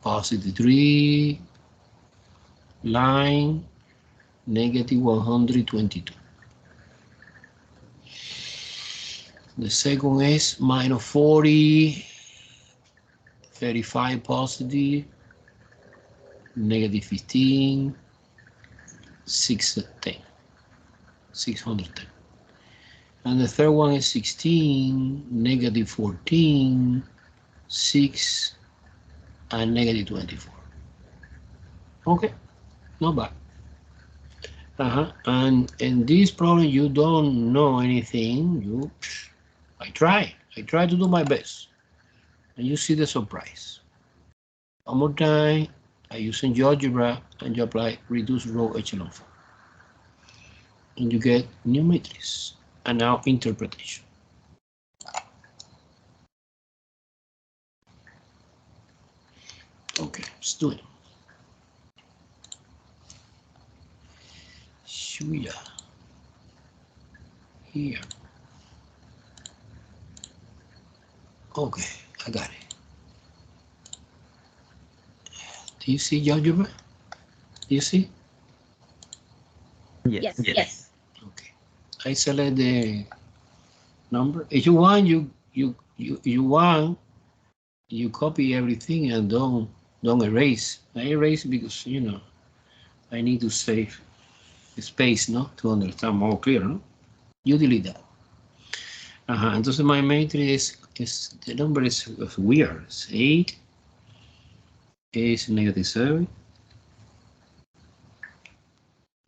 +3, line, -122. The second is -40, 35 positive, -15, 610. And the third one is 16, -14, 6, and -24. Okay, not bad. And in this problem, you don't know anything. I try to do my best. And you see the surprise. One more time, I use GeoGebra and you apply reduced row echelon form. and you get new matrix. And now interpretation. Okay, let's do it. Shuya. Here. Okay, I got it. Do you see algebra? Do you see? Yes. Yes. Okay. I select the number. If you want, you copy everything and don't erase. I erase because I need to save space, no, to understand more clear, no. You delete that. Entonces my matrix is the number is weird. It's 8 is -7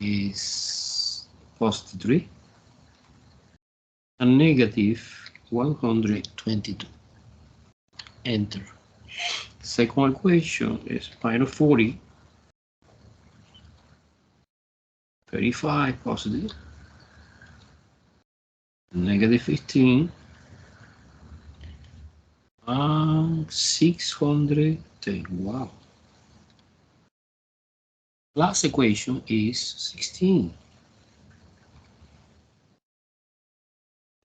is +3 and -122. Enter. Second equation is -40, 35 positive, -15, and 610. Wow. Last equation is 16,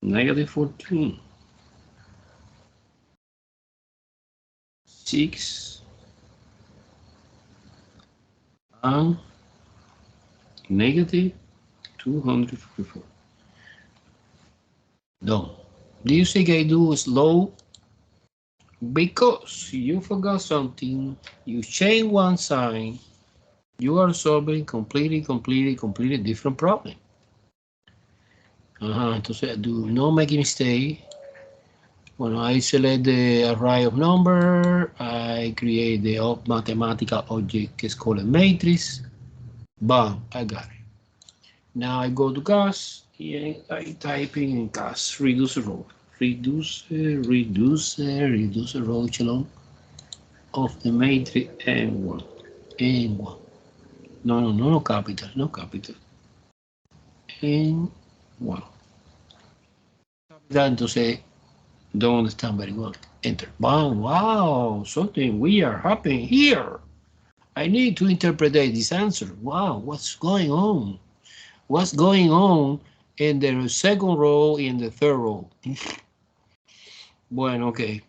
-14, 6, and -244. Done. Do you think I do slow? Because you forgot something, you change one sign, you are solving completely different problem. Entonces, do not make a mistake. When I select the array of number, I create the mathematical object que es called a matrix. Bam, I got it. Now I go to CAS and I type in CAS reduce row. Reduce row echelon of the matrix N1. No capital, N1. Entonces, don't understand very well. Enter. Wow, something weird happened here. I need to interpret this answer. Wow, what's going on? What's going on in the second row, in the third row? Bueno, okay.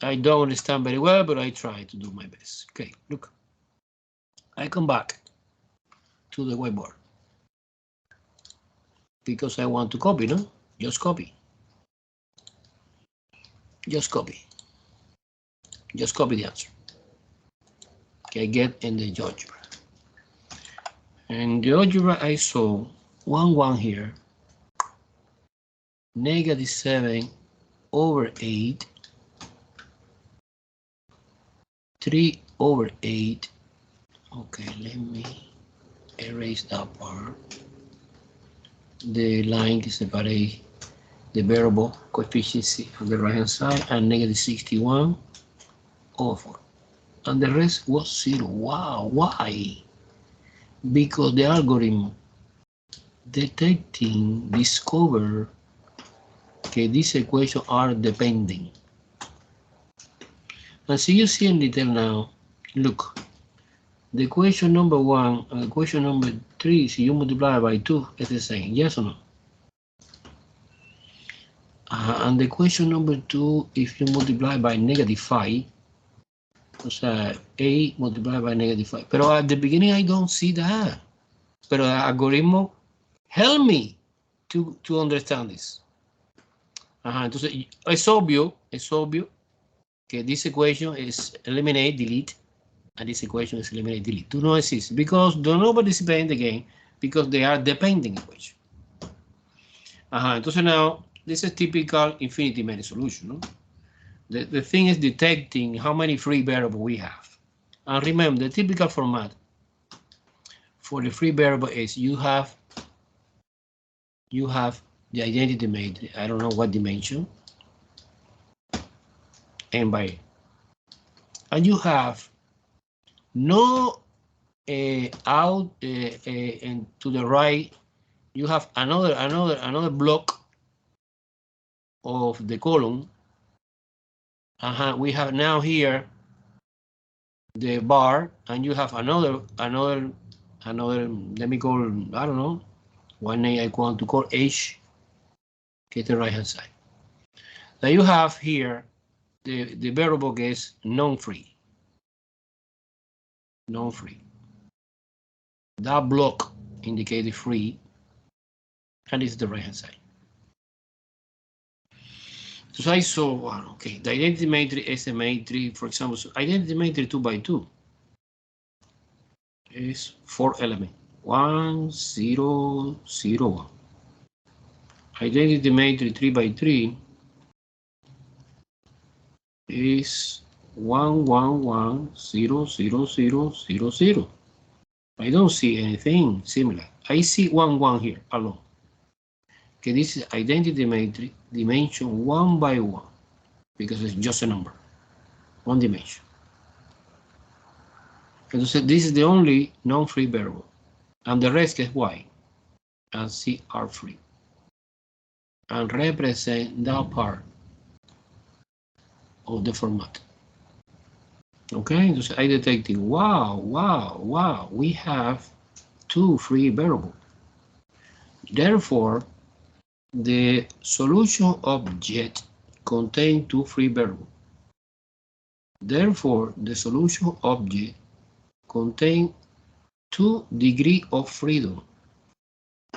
I don't understand very well, but I try to do my best. Okay, look. I come back to the whiteboard because I want to copy, no? Just copy. Just copy the answer. Okay, get in the algebra. And the algebra I saw 1 here, -7 over 8, 3 over 8. Okay, let me erase that part. The line is separate the variable coefficient on the right hand side and -61 over 4. And the rest was 0. Wow, why? Because the algorithm discover that these equations are depending. And so you see in detail now, look, the equation number 1 and equation number 3, if you multiply by 2, it's the same, yes or no? And the equation number 2, if you multiply by -5, so 8 multiplied by -5. But at the beginning, I don't see that. But the algorithm help me to understand this. Entonces, es obvio que this equation is eliminate, delete, and this equation is eliminate, delete. Do not exist because do not participate in the game because they are depending equation. Entonces now, this is typical infinity many solution, no? The thing is detecting how many free variables we have. And remember, the typical format for the free variable is you have the identity matrix, I don't know what dimension, n by n. And you have no out and to the right you have another block of the column. We have now here the bar, and you have another, let me call, I don't know, one name I want to call H, get the right hand side. Now you have here the variable is non-free. Non-free. That block indicated free, and it's the right hand side. So I saw one, okay, the identity matrix is a matrix, for example, so identity matrix 2 by 2 is 4 elements, 1, 0, 0, 1. Identity matrix 3 by 3 is 1, 1, 1, 0, 0, 0, 0, 0. I don't see anything similar. I see 1, 1 here alone. Okay, this is identity matrix dimension 1 by 1 because it's just a number, one dimension. And so this is the only non-free variable, and the rest is Y and C are free and represent that part of the format. Okay, so I detected, wow, we have 2 free variables. Therefore, the solution object contains 2 free variables. Therefore, the solution object contains 2 degrees of freedom.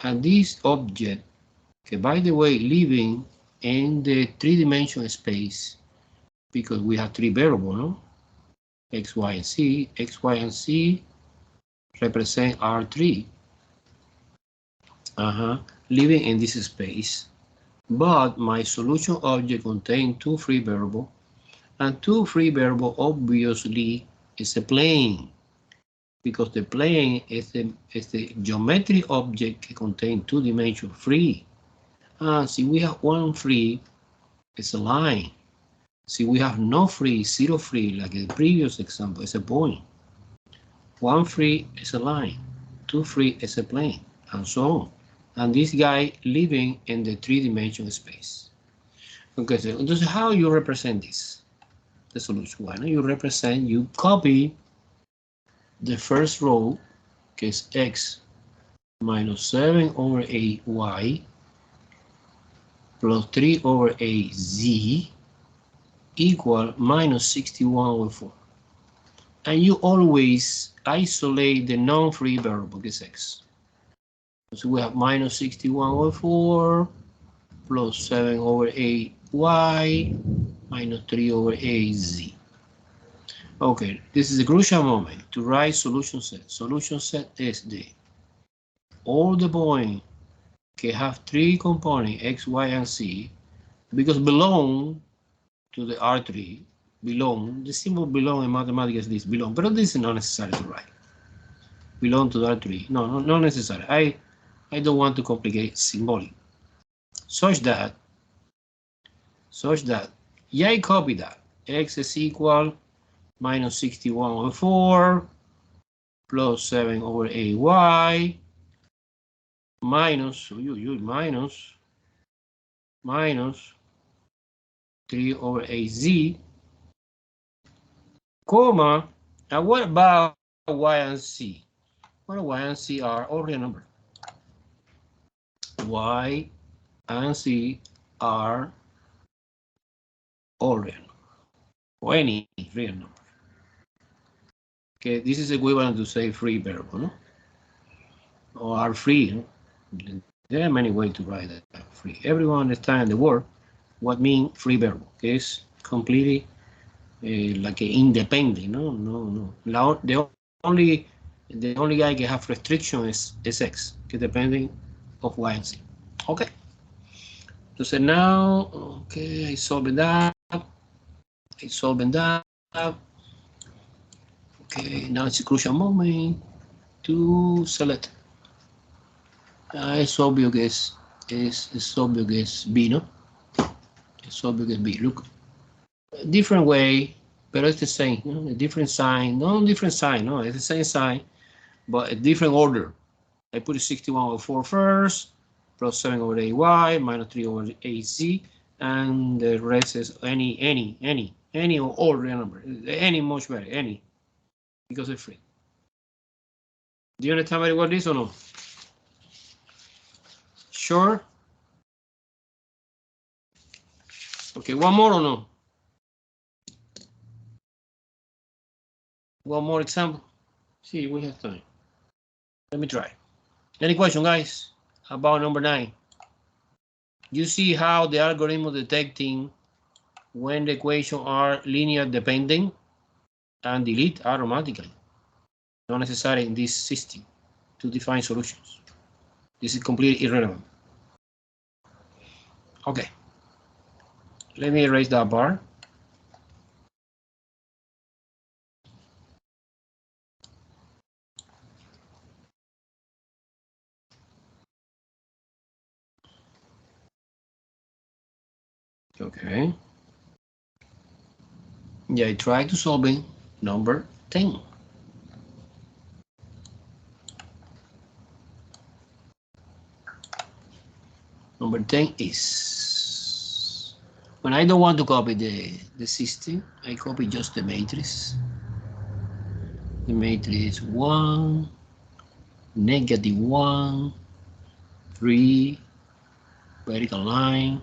And this object, okay, by the way, living in the 3-dimensional space, because we have 3 variables, no? X, Y, and Z. X, Y, and Z represent R3. Living in this space. But my solution object contains 2 free variables, and 2 free variables obviously is a plane, because the plane is the geometric object that contains 2 dimensions free. And see, we have 1 free, it's a line. See, we have no free, 0 free, like in the previous example, it's a point. 1 free is a line, 2 free is a plane, and so on. And this guy living in the 3-dimensional space. Okay, so this is how you represent this, the solution. Why not you copy the first row, que es x minus 7 over 8y plus 3 over 8z equal minus 61 over 4. And you always isolate the non-free variable, que es x. So we have minus 61 over 4 plus 7 over 8y minus 3 over 8z. Okay, this is a crucial moment to write solution set. Solution set is all the points que have 3 components, x, y, and z, because belong to the R3, belong, the symbol belong in mathematics is this, belong, but this is not necessary to write. Belong to the R3, no, not necessary. I don't want to complicate symbolic. Such that, yeah, I copy that. X is equal minus 61 over 4 plus 7 over 8y minus 3 over 8z, comma, and what about y and z? Well, y and z are all real numbers. Y and z are all real numbers, or any real number. Okay, this is equivalent to say free variable, no? Or are free. No? There are many ways to write that free. Everyone understands the word what means free variable. Okay? It's completely like independent. No. The only guy can have restriction is x, okay, depending of y and z. Okay. So now, okay, I solved that. Okay, now it's a crucial moment to select. It's obvious it's B, no? It's obvious B. Look, different way, but it's the same. You know, a different sign, no, different sign, no, it's the same sign, but a different order. I put 61 over 4 first, plus 7 over 8y, minus 3 over 8z, and the rest is any or all real number. Any much better, any, because it's free. Do you understand very well this or no? Sure? Okay, one more or no? One more example. See, we have time. Let me try. Any question, guys, about number 9? You see how the algorithm of detecting when the equations are linear dependent and delete automatically. Not necessary in this system to define solutions. This is completely irrelevant. Okay. Let me erase that bar. Okay. Yeah, I try to solve it. Number 10. Number 10 is, when I don't want to copy the system, I copy just the matrix. The matrix 1, -1, 3, vertical line,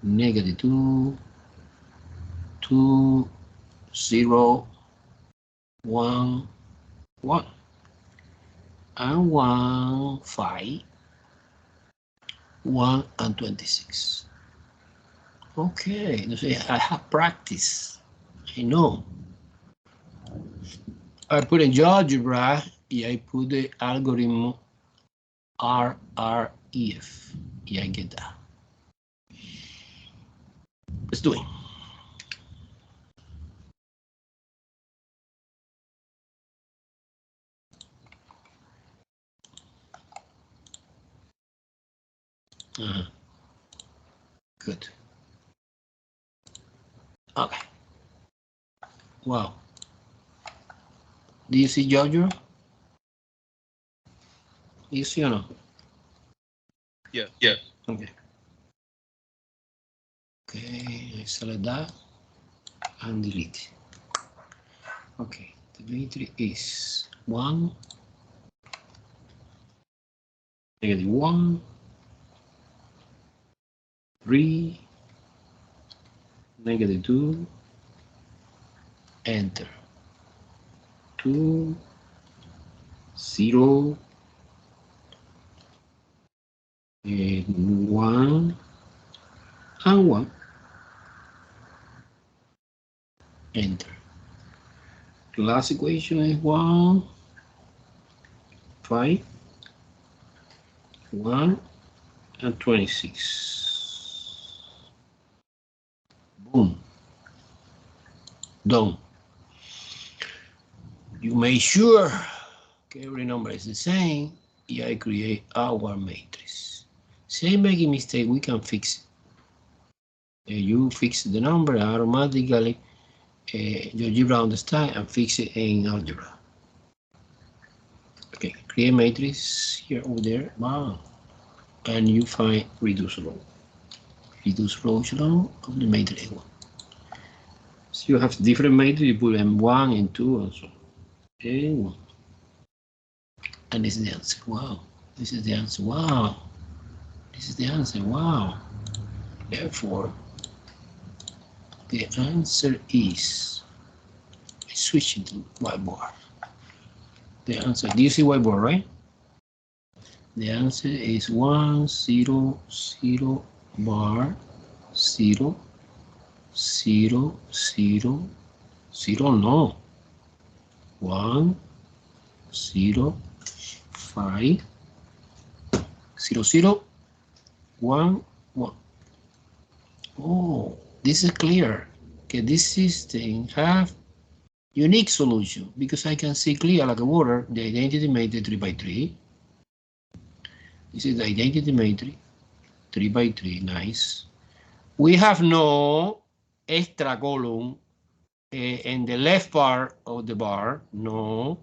-2, 2, 0, 1, 1, and 1, 5, 1, and 26. Okay, I have practice. I know. I put in GeoGebra, yeah, I put the algorithm RREF. Yeah, I get that. Let's do it. Good. Okay. Wow. Do you see GeoGebra? You see or no? Yeah. Yeah. Okay. Okay, I select that and delete. Okay, the matrix is 1, -1, 3, -2, enter. 2, 0, 1, and 1, enter. The last equation is 1, 5, 1, and 26. Boom. Done. You make sure every number is the same. Yeah, I create our matrix. Say making mistake, we can fix it. You fix the number automatically. GeoGebra understand and fix it in algebra. Okay, create matrix here over there. Wow. And you find reduce row. Reduce row echelon of the matrix A1. So you have different matrix, you put M1 and 2 and so on. A1. And this is the answer. Wow. This is the answer. Wow. This is the answer. Wow. Therefore, the answer is switching to whiteboard. The answer, do you see whiteboard, right? The answer is 1, 0, 0, bar, 0, 0, 0, 0, no. 1, 0, 5, 0, 0, 1, 1. Oh, this is clear. Okay, this system have unique solution because I can see clear like a water the identity matrix 3 by 3. This is the identity matrix 3 by 3. Nice. We have no extra column in the left part of the bar. No.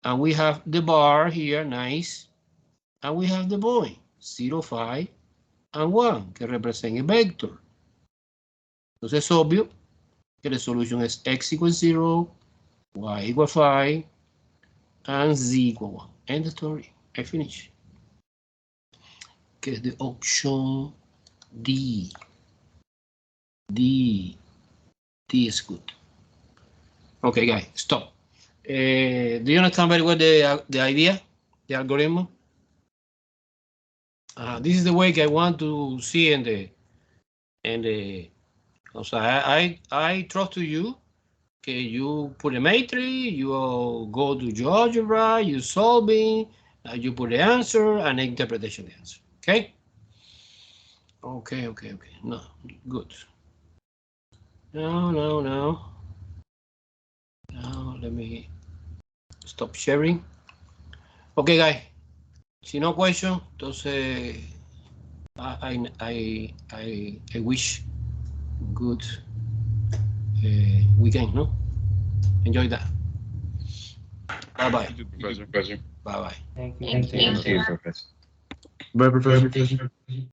And we have the bar here, nice. And we have the point, 0, 5, and 1, que representa el vector. Entonces es obvio que la solución es x equals 0, y equals 5, and z equals 1. End the story. I finish. Que es the option D. D is good. Okay, guys, stop. Do you understand very well the idea, the algorithm? This is the way I want to see in the. So I trust to you. Okay, you put a matrix, you go to GeoGebra, you solving, you put the answer and interpretation of the answer. Okay. Okay. No, good. No. Now let me stop sharing. Okay, guys. Si no question, entonces I wish good weekend, no? Enjoy that. Bye-bye. Thank you, Professor. Bye-bye. Thank you. Thank you. Thank you, Professor. Bye, Professor.